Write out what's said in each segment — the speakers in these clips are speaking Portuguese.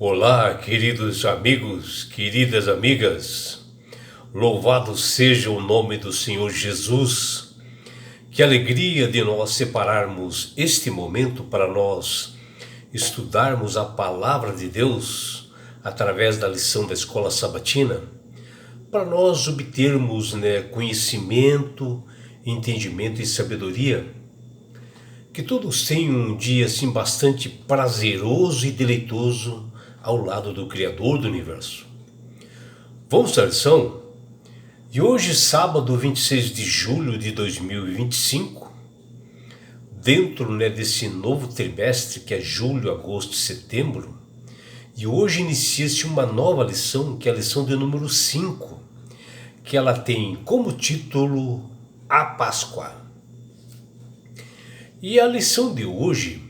Olá, queridos amigos, queridas amigas, louvado seja o nome do Senhor Jesus. Que alegria de nós separarmos este momento para nós estudarmos a palavra de Deus através da lição da escola sabatina, para nós obtermos conhecimento, entendimento e sabedoria. Que todos tenham um dia assim bastante prazeroso e deleitoso ao lado do Criador do Universo. Vamos à lição? E hoje, sábado 26 de julho de 2025, dentro desse novo trimestre que é julho, agosto e setembro, e hoje inicia-se uma nova lição, que é a lição de número 5, que ela tem como título A Páscoa. E a lição de hoje,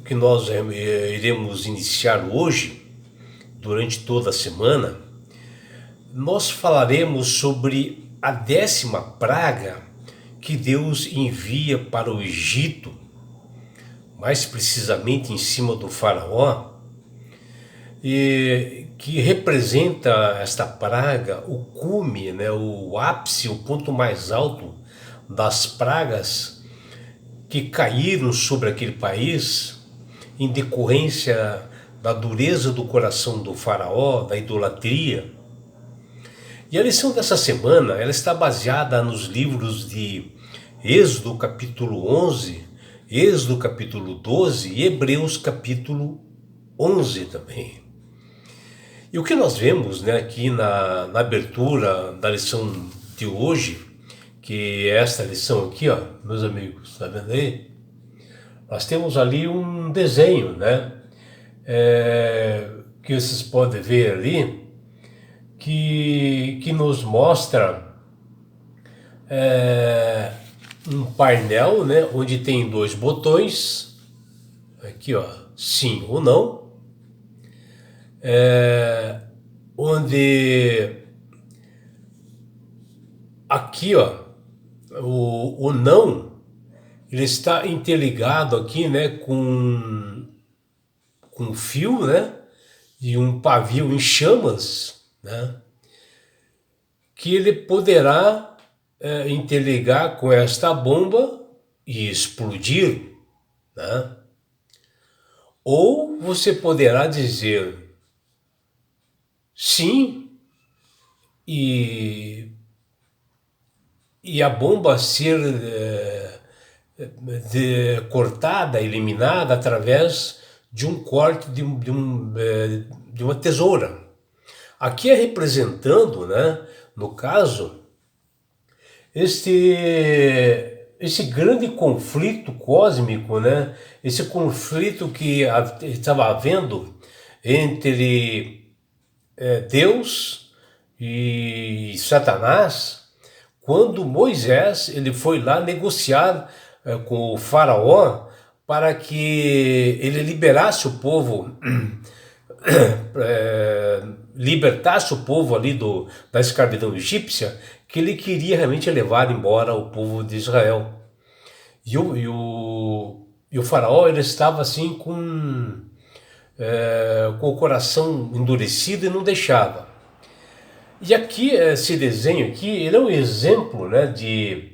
que nós iremos iniciar hoje, durante toda a semana, nós falaremos sobre a 10ª praga que Deus envia para o Egito, mais precisamente em cima do faraó, e que representa esta praga o cume, o ápice, o ponto mais alto das pragas que caíram sobre aquele país em decorrência da dureza do coração do faraó, da idolatria. E a lição dessa semana ela está baseada nos livros de Êxodo capítulo 11, Êxodo capítulo 12 e Hebreus capítulo 11 também. E o que nós vemos aqui na abertura da lição de hoje, que é esta lição aqui, meus amigos, tá vendo aí? Nós temos ali um desenho, que vocês podem ver ali, que nos mostra um painel, onde tem 2 botões, aqui, sim ou não, onde aqui, o não, ele está interligado aqui, com um fio, e um pavio em chamas, que ele poderá interligar com esta bomba e explodir, Ou você poderá dizer sim e a bomba ser cortada, eliminada através de um corte de uma tesoura. Aqui é representando, no caso, esse grande conflito cósmico, esse conflito que estava havendo entre Deus e Satanás, quando Moisés ele foi lá negociar com o faraó para que ele liberasse o povo, libertasse o povo ali da escravidão egípcia, que ele queria realmente levar embora o povo de Israel. E o faraó ele estava assim com o coração endurecido e não deixava. E aqui, esse desenho aqui, ele é um exemplo, de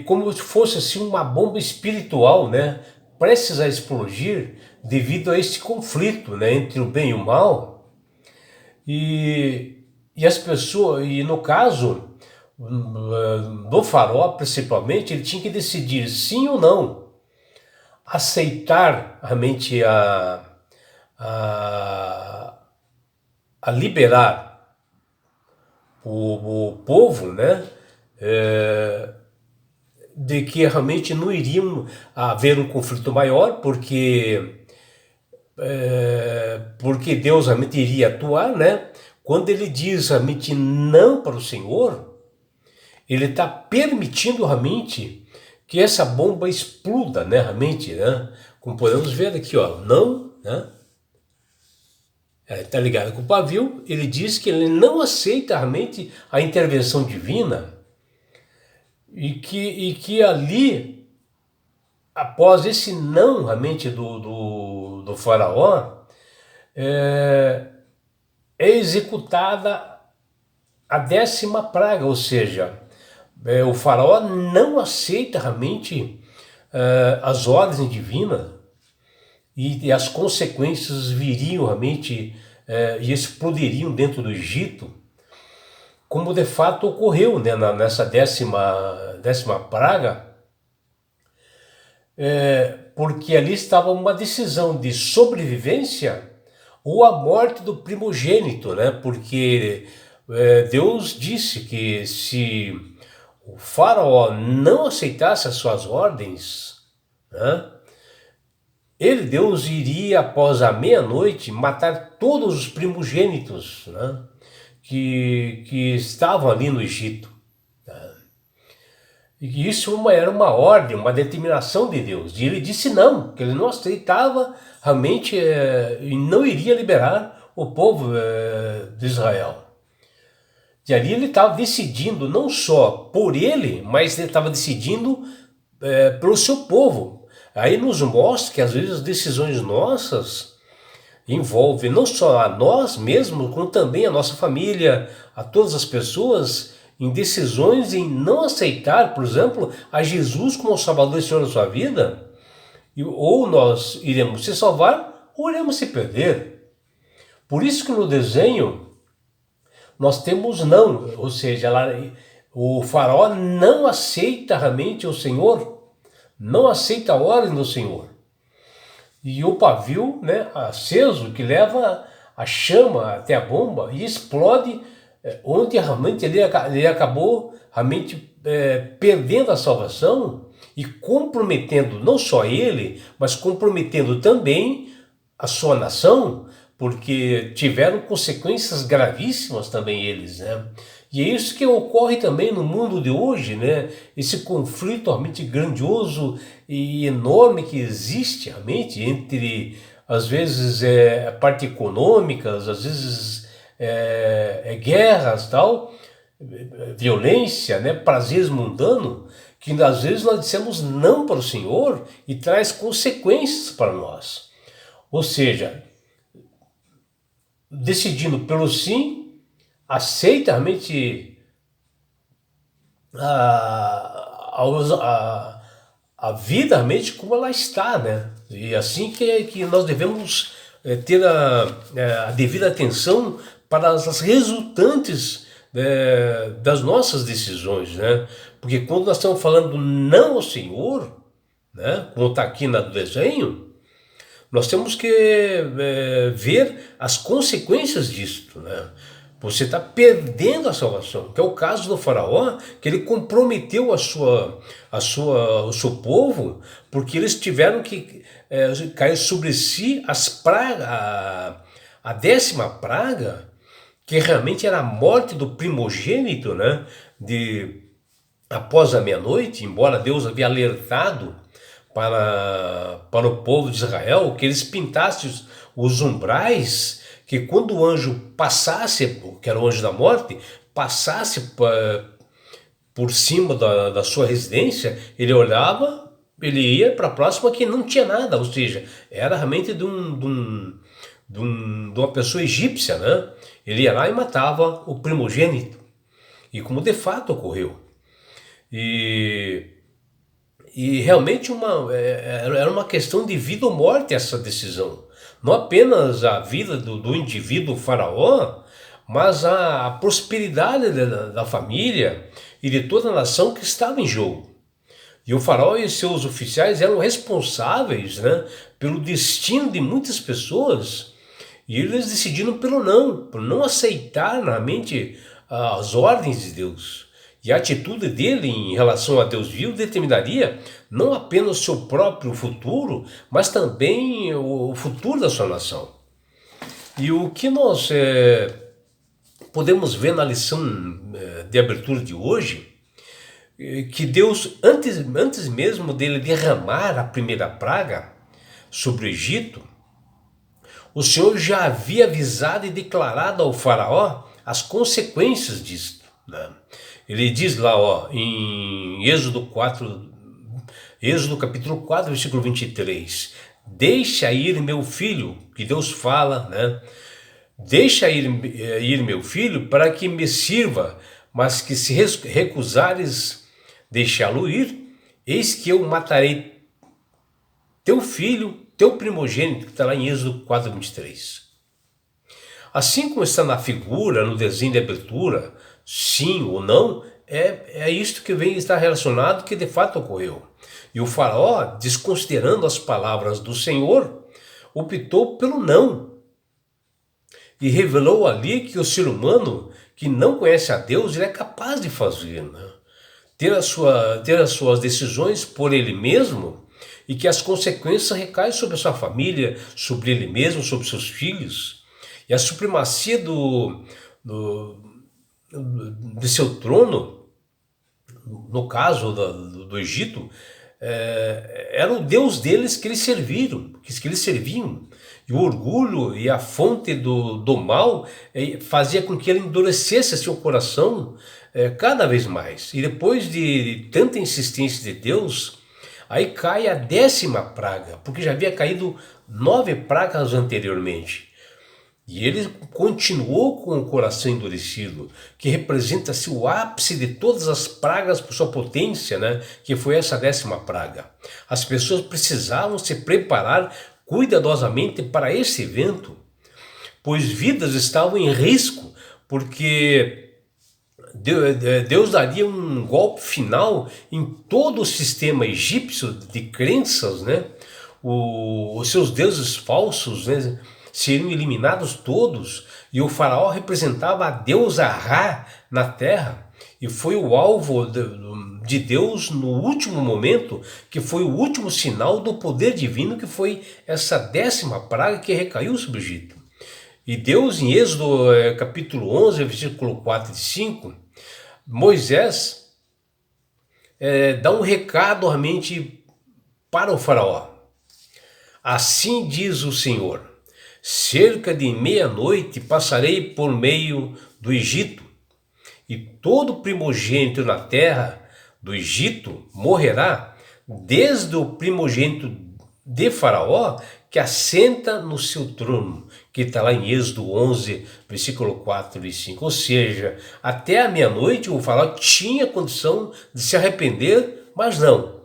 como se fosse assim uma bomba espiritual, prestes a explodir devido a esse conflito, entre o bem e o mal. E as pessoas, e no caso do faraó principalmente, ele tinha que decidir sim ou não, aceitar realmente a liberar o povo, de que realmente não iriam haver um conflito maior, porque Deus realmente iria atuar, Quando ele diz realmente não para o Senhor, ele está permitindo realmente que essa bomba exploda, realmente, como podemos ver aqui, não, está ligado com o pavio, ele diz que ele não aceita realmente a intervenção divina e que ali após esse não realmente do faraó, é executada a 10ª praga, ou seja, o faraó não aceita realmente as ordens divinas e as consequências viriam realmente e explodiriam dentro do Egito, como de fato ocorreu, né, nessa décima praga, porque ali estava uma decisão de sobrevivência ou a morte do primogênito, né? Porque Deus disse que se o faraó não aceitasse as suas ordens, né, Deus iria após a meia-noite matar todos os primogênitos, né, que estavam ali no Egito. E isso era uma ordem, uma determinação de Deus. E ele disse não, que ele não aceitava realmente e não iria liberar o povo de Israel. E ali ele estava decidindo não só por ele, mas ele estava decidindo pelo seu povo. Aí nos mostra que às vezes as decisões nossas envolvem não só a nós mesmos, como também a nossa família, a todas as pessoas, em decisões em não aceitar, por exemplo, a Jesus como o Salvador e Senhor da sua vida, ou nós iremos se salvar, ou iremos se perder. Por isso que no desenho nós temos não, ou seja, o faraó não aceita realmente o Senhor, não aceita a ordem do Senhor. E o pavio, né, aceso, que leva a chama até a bomba e explode, onde realmente ele acabou realmente perdendo a salvação e comprometendo não só ele, mas comprometendo também a sua nação, porque tiveram consequências gravíssimas também eles, né? E é isso que ocorre também no mundo de hoje, né? Esse conflito realmente grandioso e enorme que existe realmente entre, às vezes, a parte econômicas, às vezes guerras, tal, violência, né? Prazeres mundanos, que às vezes nós dissemos não para o Senhor e traz consequências para nós. Ou seja, decidindo pelo sim, aceita realmente a vida realmente como ela está, né? E assim que nós devemos ter a devida atenção para as resultantes das nossas decisões, né? Porque quando nós estamos falando não ao Senhor, né, como está aqui no desenho, nós temos que ver as consequências disso, né? Você está perdendo a salvação, que é o caso do faraó, que ele comprometeu o seu povo, porque eles tiveram que cair sobre si as pragas, a 10ª praga, que realmente era a morte do primogênito, né? Após a meia-noite, embora Deus havia alertado para o povo de Israel que eles pintassem os umbrais, que quando o anjo passasse, que era o anjo da morte, passasse por cima da sua residência, ele olhava, ele ia para a próxima que não tinha nada, ou seja, era realmente de uma pessoa egípcia, né? Ele ia lá e matava o primogênito, e como de fato ocorreu. E realmente era uma questão de vida ou morte essa decisão. Não apenas a vida do indivíduo faraó, mas a prosperidade da família e de toda a nação que estava em jogo. E o faraó e seus oficiais eram responsáveis, né, pelo destino de muitas pessoas, e eles decidiram por não aceitar realmente as ordens de Deus. E a atitude dele em relação a Deus vivo determinaria não apenas o seu próprio futuro, mas também o futuro da sua nação. E o que nós podemos ver na lição de abertura de hoje, que Deus, antes mesmo dele derramar a primeira praga sobre o Egito, o Senhor já havia avisado e declarado ao faraó as consequências disso, né? Ele diz lá, em Êxodo 4, Êxodo capítulo 4, versículo 23. Deixa ir meu filho, que Deus fala, né? Deixa ir meu filho para que me sirva, mas que se recusares deixá-lo ir, eis que eu matarei teu filho, teu primogênito, que está lá em Êxodo 4, 23. Assim como está na figura, no desenho de abertura, sim ou não, é isto que vem estar relacionado, que de fato ocorreu. E o faraó, desconsiderando as palavras do Senhor, optou pelo não. E revelou ali que o ser humano que não conhece a Deus, ele é capaz de fazer, né? ter as suas decisões por ele mesmo, e que as consequências recaem sobre a sua família, sobre ele mesmo, sobre seus filhos. E a supremacia de seu trono, no caso do Egito, era o Deus deles que eles serviam. E o orgulho e a fonte do mal fazia com que ele endurecesse seu coração cada vez mais. E depois de tanta insistência de Deus, aí cai a 10ª praga, porque já havia caído 9 pragas anteriormente. E ele continuou com o coração endurecido, que representa-se o ápice de todas as pragas por sua potência, né? Que foi essa 10ª praga. As pessoas precisavam se preparar cuidadosamente para esse evento, pois vidas estavam em risco, porque Deus daria um golpe final em todo o sistema egípcio de crenças, né? Os seus deuses falsos, né, seriam eliminados todos, e o faraó representava a deusa Ra na terra, e foi o alvo de Deus no último momento, que foi o último sinal do poder divino, que foi essa 10ª praga que recaiu sobre o Egito. E Deus, em Êxodo capítulo 11, versículo 4 e 5, Moisés dá um recado realmente para o faraó. Assim diz o Senhor: cerca de meia-noite passarei por meio do Egito, e todo primogênito na terra do Egito morrerá, desde o primogênito de Faraó, que assenta no seu trono, que está lá em Êxodo 11, versículo 4 e 5. Ou seja, até a meia-noite o Faraó tinha condição de se arrepender, mas não.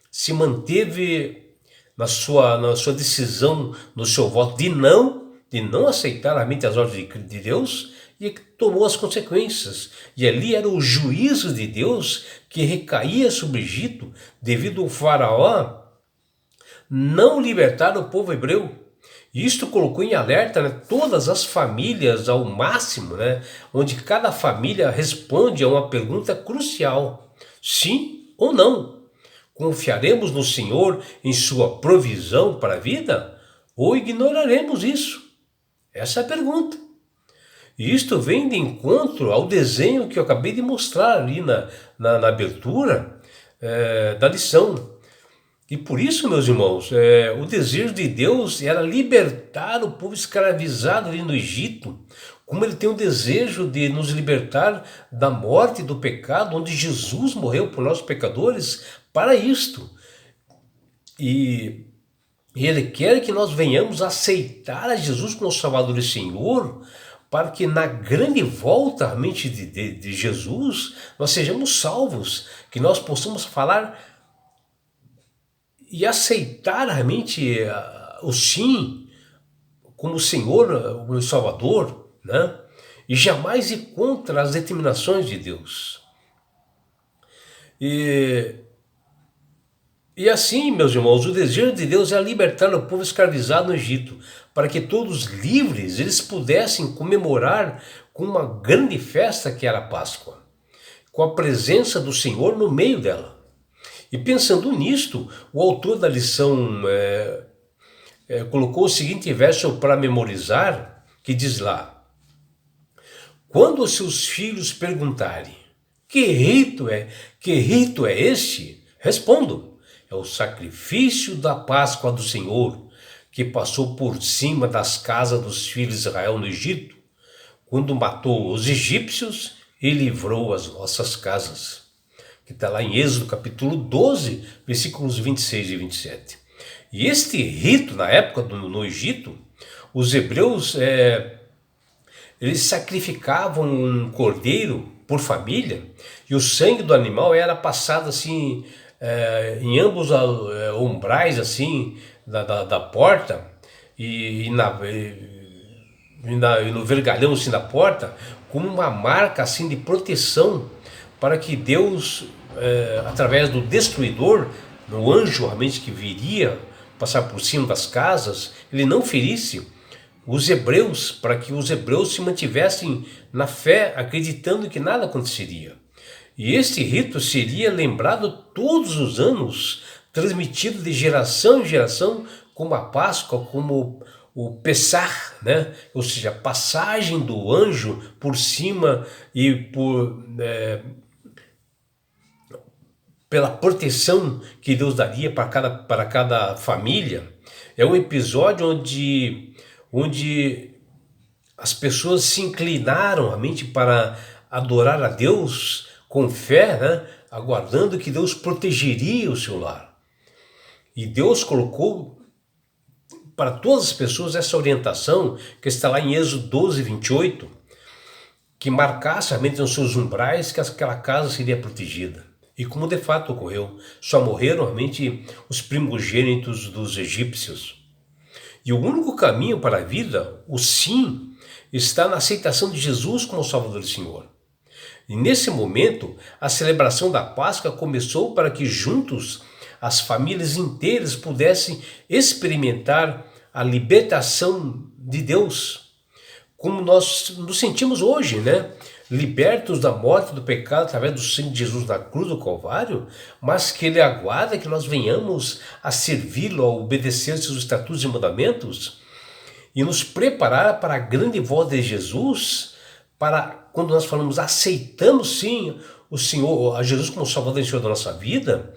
Se manteve na sua decisão, no seu voto de não aceitar realmente as ordens de Deus, e tomou as consequências. E ali era o juízo de Deus que recaía sobre o Egito, devido ao faraó não libertar o povo hebreu. E isto colocou em alerta, né, todas as famílias ao máximo, né, onde cada família responde a uma pergunta crucial: sim ou não? Confiaremos no Senhor em sua provisão para a vida? Ou ignoraremos isso? Essa é a pergunta. E isto vem de encontro ao desenho que eu acabei de mostrar ali na abertura da lição. E por isso, meus irmãos, o desejo de Deus era libertar o povo escravizado ali no Egito, como ele tem o desejo de nos libertar da morte e do pecado, onde Jesus morreu por nós pecadores, para isto. E ele quer que nós venhamos aceitar a Jesus como Salvador e Senhor, para que na grande volta realmente de Jesus, nós sejamos salvos, que nós possamos falar e aceitar realmente o sim como o Senhor, o Salvador, né? E jamais ir contra as determinações de Deus. E assim, meus irmãos, o desejo de Deus é libertar o povo escravizado no Egito, para que todos livres eles pudessem comemorar com uma grande festa que era a Páscoa, com a presença do Senhor no meio dela. E pensando nisto, o autor da lição colocou o seguinte verso para memorizar, que diz lá: quando os seus filhos perguntarem que rito é este? Respondo: é o sacrifício da Páscoa do Senhor, que passou por cima das casas dos filhos de Israel no Egito, quando matou os egípcios e livrou as nossas casas. que está lá em Êxodo capítulo 12, versículos 26 e 27. E este rito, na época no Egito, os hebreus eles sacrificavam um cordeiro por família, e o sangue do animal era passado assim em ambos umbrais assim da porta, e no vergalhão assim da porta, como uma marca assim de proteção, para que Deus, através do destruidor, no anjo realmente que viria passar por cima das casas, ele não ferisse os hebreus, para que os hebreus se mantivessem na fé, acreditando que nada aconteceria. E este rito seria lembrado todos os anos, transmitido de geração em geração, como a Páscoa, como o Pessah, né? Ou seja, a passagem do anjo por cima e pela proteção que Deus daria para cada família. É um episódio onde as pessoas se inclinaram realmente para adorar a Deus com fé, né? Aguardando que Deus protegeria o seu lar. E Deus colocou para todas as pessoas essa orientação que está lá em Êxodo 12, 28, que marcasse realmente nos seus umbrais que aquela casa seria protegida. E como de fato ocorreu, só morreram realmente os primogênitos dos egípcios. E o único caminho para a vida, o sim, está na aceitação de Jesus como Salvador e Senhor. E nesse momento, a celebração da Páscoa começou para que juntos as famílias inteiras pudessem experimentar a libertação de Deus, como nós nos sentimos hoje, né? Libertos da morte do pecado através do sangue de Jesus na cruz do Calvário, mas que Ele aguarda que nós venhamos a servi-lo, a obedecer seus estatutos e mandamentos, e nos preparar para a grande volta de Jesus, para quando nós falamos, aceitamos sim o Senhor, a Jesus como Salvador e Senhor da nossa vida,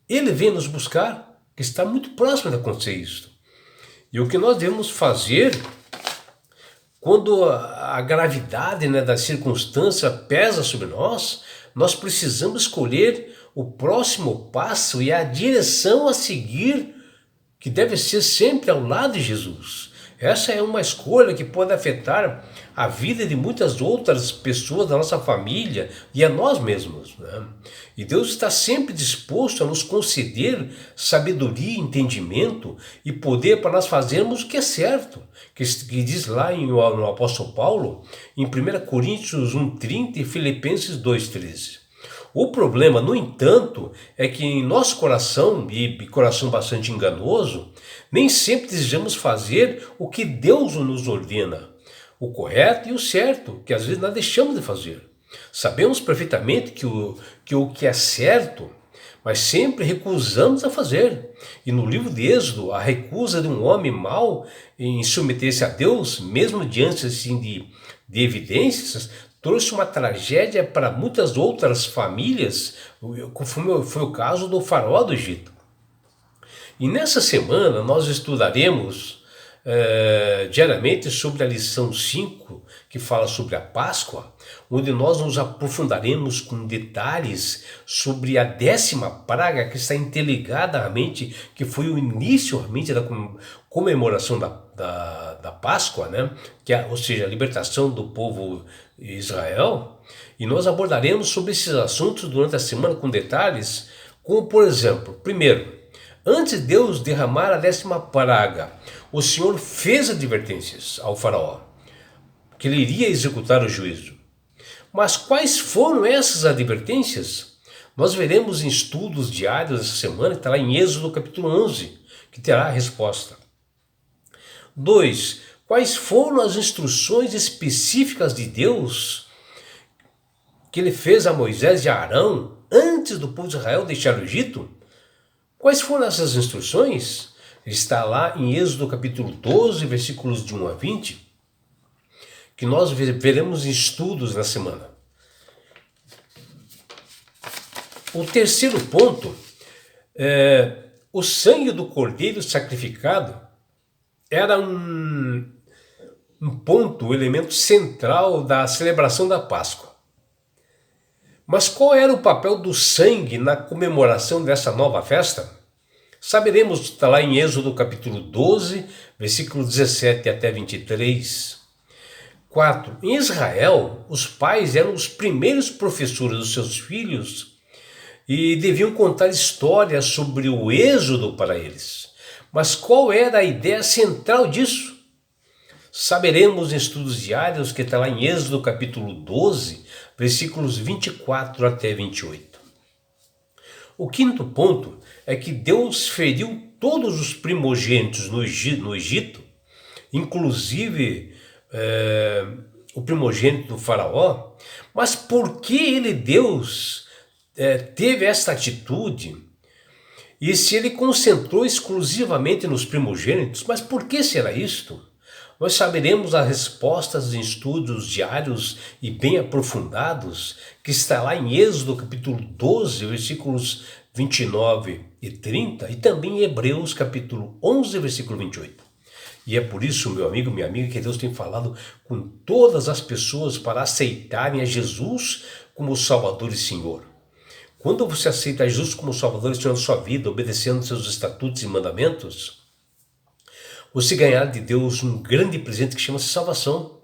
Ele vem nos buscar, que está muito próximo de acontecer isso. E o que nós devemos fazer quando a gravidade, né, da circunstância pesa sobre nós, nós precisamos escolher o próximo passo e a direção a seguir, que deve ser sempre ao lado de Jesus. Essa é uma escolha que pode afetar a vida de muitas outras pessoas da nossa família e a nós mesmos, né? E Deus está sempre disposto a nos conceder sabedoria, entendimento e poder para nós fazermos o que é certo, que diz lá no apóstolo Paulo, em 1 Coríntios 1,30 e Filipenses 2,13. O problema, no entanto, é que em nosso coração, e coração bastante enganoso, nem sempre desejamos fazer o que Deus nos ordena, o correto e o certo, que às vezes nós deixamos de fazer. Sabemos perfeitamente que o que é certo, mas sempre recusamos a fazer. E no livro de Êxodo, a recusa de um homem mau em submeter-se a Deus, mesmo diante assim, de evidências, trouxe uma tragédia para muitas outras famílias, como foi o caso do faraó do Egito. E nessa semana nós estudaremos diariamente sobre a lição 5, que fala sobre a Páscoa, onde nós nos aprofundaremos com detalhes sobre a 10ª praga que está interligada realmente, que foi o início realmente da comemoração da Páscoa, né? Ou seja, a libertação do povo Israel. E nós abordaremos sobre esses assuntos durante a semana com detalhes, como por exemplo, primeiro, antes de Deus derramar a 10ª praga, o Senhor fez advertências ao faraó, que ele iria executar o juízo. Mas quais foram essas advertências? Nós veremos em estudos diários essa semana, que está lá em Êxodo capítulo 11, que terá a resposta. 2. Quais foram as instruções específicas de Deus que ele fez a Moisés e a Arão antes do povo de Israel deixar o Egito? Quais foram essas instruções? Está lá em Êxodo capítulo 12, versículos de 1 a 20, que nós veremos em estudos na semana. O terceiro ponto é o sangue do cordeiro sacrificado era um ponto, um elemento central da celebração da Páscoa. Mas qual era o papel do sangue na comemoração dessa nova festa? Saberemos, está lá em Êxodo capítulo 12, versículo 17 até 23. 4. Em Israel, os pais eram os primeiros professores dos seus filhos e deviam contar histórias sobre o êxodo para eles. Mas qual era a ideia central disso? Saberemos em estudos diários que está lá em Êxodo capítulo 12, versículos 24 até 28. O quinto ponto é que Deus feriu todos os primogênitos no Egito, inclusive o primogênito do faraó. Mas por que Deus teve esta atitude? E se ele concentrou exclusivamente nos primogênitos, mas por que será isto? Nós saberemos as respostas em estudos diários e bem aprofundados, que está lá em Êxodo capítulo 12, versículos 29 e 30, e também em Hebreus capítulo 11, versículo 28. E é por isso, meu amigo, minha amiga, que Deus tem falado com todas as pessoas para aceitarem a Jesus como Salvador e Senhor. Quando você aceita Jesus como Salvador e Senhor da sua vida, obedecendo seus estatutos e mandamentos, você ganhará de Deus um grande presente que chama-se salvação.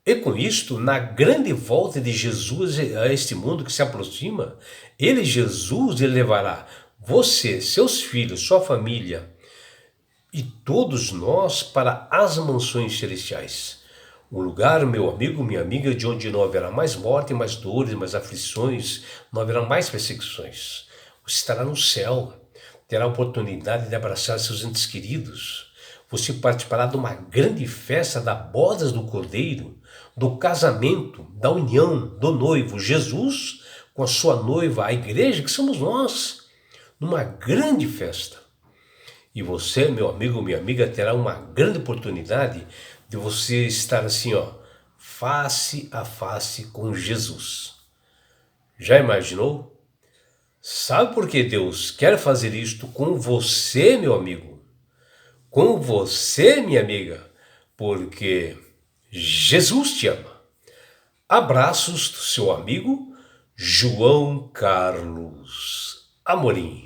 E com isto, na grande volta de Jesus a este mundo que se aproxima, Jesus, levará você, seus filhos, sua família e todos nós para as mansões celestiais. Um lugar, meu amigo, minha amiga, de onde não haverá mais morte, mais dores, mais aflições, não haverá mais perseguições. Você estará no céu, terá a oportunidade de abraçar seus entes queridos. Você participará de uma grande festa da bodas do Cordeiro, do casamento, da união do noivo Jesus com a sua noiva, a igreja, que somos nós, numa grande festa. E você, meu amigo, minha amiga, terá uma grande oportunidade de você estar assim, face a face com Jesus. Já imaginou? Sabe por que Deus quer fazer isto com você, meu amigo? Com você, minha amiga? Porque Jesus te ama. Abraços do seu amigo João Carlos Amorim.